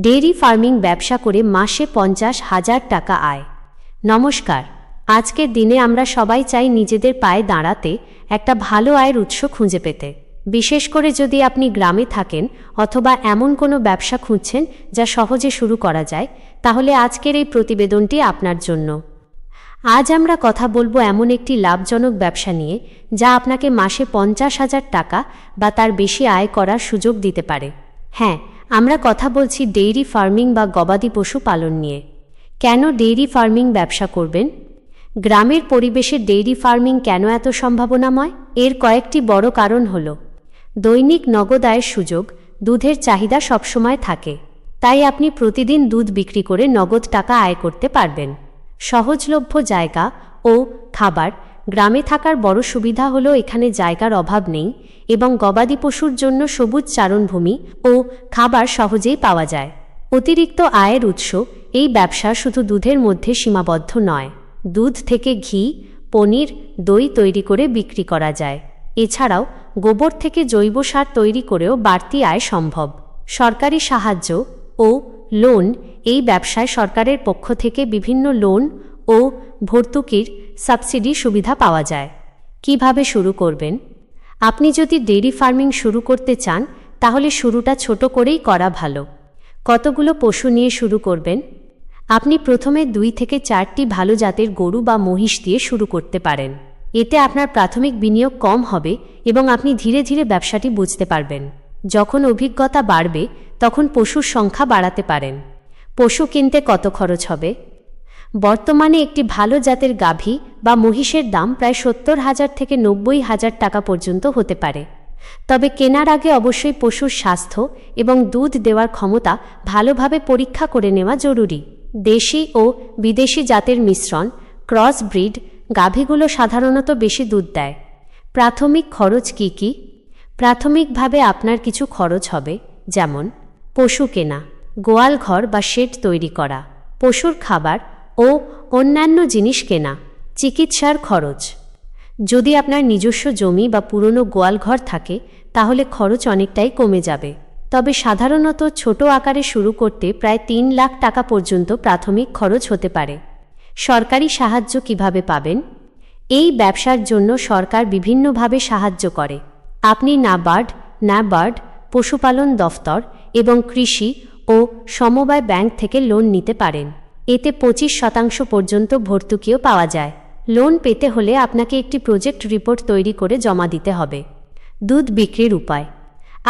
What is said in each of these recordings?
Dairy farming ব্যবসা করে মাসে 50,000 টাকা আয়। নমস্কার। আজকের দিনে আমরা সবাই চাই নিজেদের পায়ে দাঁড়াতে, একটা ভালো আয়ের উৎস খুঁজে পেতে। বিশেষ করে যদি আপনি গ্রামে থাকেন অথবা এমন কোনো ব্যবসা খুঁজছেন যা সহজে শুরু করা যায়, তাহলে আজকের এই প্রতিবেদনটি আপনার জন্য। আজ আমরা কথা বলবো এমন একটি লাভজনক ব্যবসা নিয়ে যা আপনাকে মাসে 50,000 টাকা বা তার বেশি আয় করার সুযোগ দিতে পারে। হ্যাঁ, আমরা কথা বলছি ডেইরি ফার্মিং বা গবাদি পশু পালন নিয়ে। কেন ডেইরি ফার্মিং ব্যবসা করবেন? গ্রামের পরিবেশে ডেইরি ফার্মিং কেন এত সম্ভাবনাময়? এর কয়েকটি বড় কারণ হল দৈনিক নগদ আয়ের সুযোগ। দুধের চাহিদা সবসময় থাকে, তাই আপনি প্রতিদিন দুধ বিক্রি করে নগদ টাকা আয় করতে পারবেন। সহজলভ্য জায়গা ও খাবার। গ্রামে থাকার বড় সুবিধা হলো এখানে জায়গার অভাব নেই এবং গবাদি পশুর জন্য সবুজ চারণভূমি ও খাবার সহজেই পাওয়া যায়। অতিরিক্ত আয়ের উৎস। এই ব্যবসা শুধু দুধের মধ্যে সীমাবদ্ধ নয়, দুধ থেকে ঘি, পনির, দই তৈরি করে বিক্রি করা যায়। এছাড়াও গোবর থেকে জৈব সার তৈরি করেও বাড়তি আয় সম্ভব। সরকারি সাহায্য ও লোন। এই ব্যবসায় সরকারের পক্ষ থেকে বিভিন্ন লোন ও ভর্তুকির সাবসিডি সুবিধা পাওয়া যায়। কিভাবে শুরু করবেন? আপনি যদি ডেইরি ফার্মিং শুরু করতে চান তাহলে শুরুটা ছোট করেই করা ভালো। কতগুলো পশু নিয়ে শুরু করবেন? আপনি প্রথমে 2 থেকে 4টি ভালো জাতের গরু বা মহিষ দিয়ে শুরু করতে পারেন। এতে আপনার প্রাথমিক বিনিয়োগ কম হবে এবং আপনি ধীরে ধীরে ব্যবসাটি বুঝতে পারবেন। যখন অভিজ্ঞতা বাড়বে তখন পশুর সংখ্যা বাড়াতে পারেন। পশু কিনতে কত খরচ হবে? বর্তমানে একটি ভালো জাতের গাভী বা মহিষের দাম প্রায় 70,000 থেকে 90,000 টাকা পর্যন্ত হতে পারে। তবে কেনার আগে অবশ্যই পশুর স্বাস্থ্য এবং দুধ দেওয়ার ক্ষমতা ভালোভাবে পরীক্ষা করে নেওয়া জরুরি। দেশি ও বিদেশি জাতের মিশ্রণ, ক্রস ব্রিড গাভীগুলো সাধারণত বেশি দুধ দেয়। প্রাথমিক খরচ কি কি? প্রাথমিকভাবে আপনার কিছু খরচ হবে, যেমন পশু কেনা, গোয়াল ঘর বা শেড তৈরি করা, পশুর খাবার ও অন্যান্য জিনিস কেনা, চিকিৎসার খরচ। যদি আপনার নিজস্ব জমি বা পুরনো গোয়ালঘর থাকে তাহলে খরচ অনেকটাই কমে যাবে। তবে সাধারণত ছোট আকারে শুরু করতে প্রায় 3 লাখ টাকা পর্যন্ত প্রাথমিক খরচ হতে পারে। সরকারি সাহায্য কিভাবে পাবেন? এই ব্যবসার জন্য সরকার বিভিন্নভাবে সাহায্য করে। আপনি নাবার্ড, পশুপালন দফতর এবং কৃষি ও সমবায় ব্যাংক থেকে লোন নিতে পারেন। এতে 25% পর্যন্ত ভর্তুকিও পাওয়া যায়। লোন পেতে হলে আপনাকে একটি প্রজেক্ট রিপোর্ট তৈরি করে জমা দিতে হবে। দুধ বিক্রির উপায়।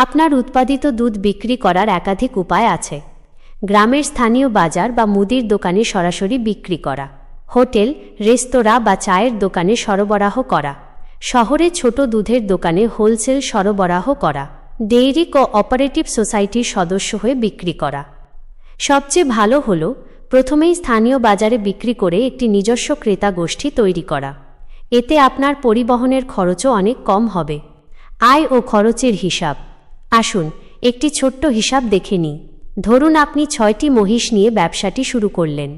আপনার উৎপাদিত দুধ বিক্রি করার একাধিক উপায় আছে। গ্রামের স্থানীয় বাজার বা মুদির দোকানে সরাসরি বিক্রি করা, হোটেল, রেস্তোরাঁ বা চায়ের দোকানে সরবরাহ করা, শহরে ছোট দুধের দোকানে হোলসেল সরবরাহ করা, ডেইরি কোঅপারেটিভ সোসাইটির সদস্য হয়ে বিক্রি করা। সবচেয়ে ভালো হলো প্রথমেই স্থানীয় বাজারে বিক্রি করে একটি নিজস্ব ক্রেতা গোষ্ঠী তৈরি করা। এতে আপনার পরিবহনের খরচও অনেক কম হবে। আয় ও খরচের হিসাব। আসুন একটি ছোট্ট হিসাব দেখে নিই। ধরুন আপনি 6টি মহিষ নিয়ে ব্যবসাটি শুরু করলেন।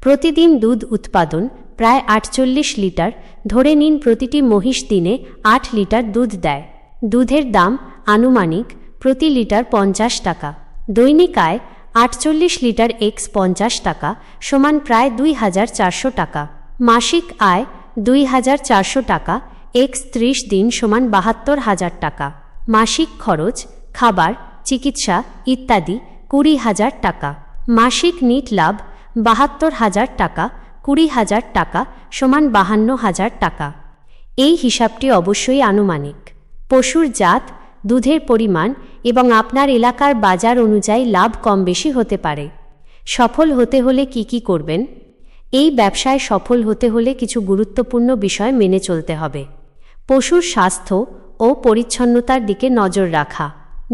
প্রতিদিন দুধ উৎপাদন প্রায় 48 লিটার। ধরে নিন প্রতিটি মহিষ দিনে 8 লিটার দুধ দেয়। দুধের দাম আনুমানিক প্রতি লিটার 50 টাকা। দৈনিক আয় 48 লিটার x 50 টাকা সমান প্রায় 2,400 টাকা। মাসিক আয় 2,400 টাকা x 30 দিন সমান 72,000 টাকা। মাসিক খরচ, খাবার, চিকিৎসা ইত্যাদি 20,000 টাকা। মাসিক নিট লাভ 72,000 টাকা। 20,000 টাকা সমান 52,000 টাকা। এই হিসাবটি অবশ্যই আনুমানিক। পশুর জাত, দুধের পরিমাণ এবং আপনার এলাকার বাজার অনুযায়ী লাভ কম বেশি হতে পারে। সফল হতে হলে কি করবেন? এই ব্যবসায় সফল হতে হলে কিছু গুরুত্বপূর্ণ বিষয় মেনে চলতে হবে। পশুর স্বাস্থ্য ও পরিচ্ছন্নতার দিকে নজর রাখা,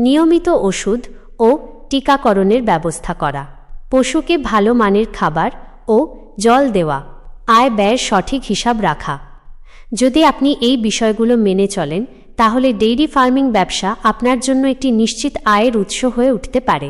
নিয়মিত ওষুধ ও টিকাকরণের ব্যবস্থা করা, পশুকে ভালো মানের খাবার ও জল দেওয়া, আয় ব্যয়ের সঠিক হিসাব রাখা। যদি আপনি এই বিষয়গুলো মেনে চলেন তাহলে ডেইরি ফার্মিং ব্যবসা আপনার জন্য একটি নিশ্চিত আয়ের উৎস হয়ে উঠতে পারে।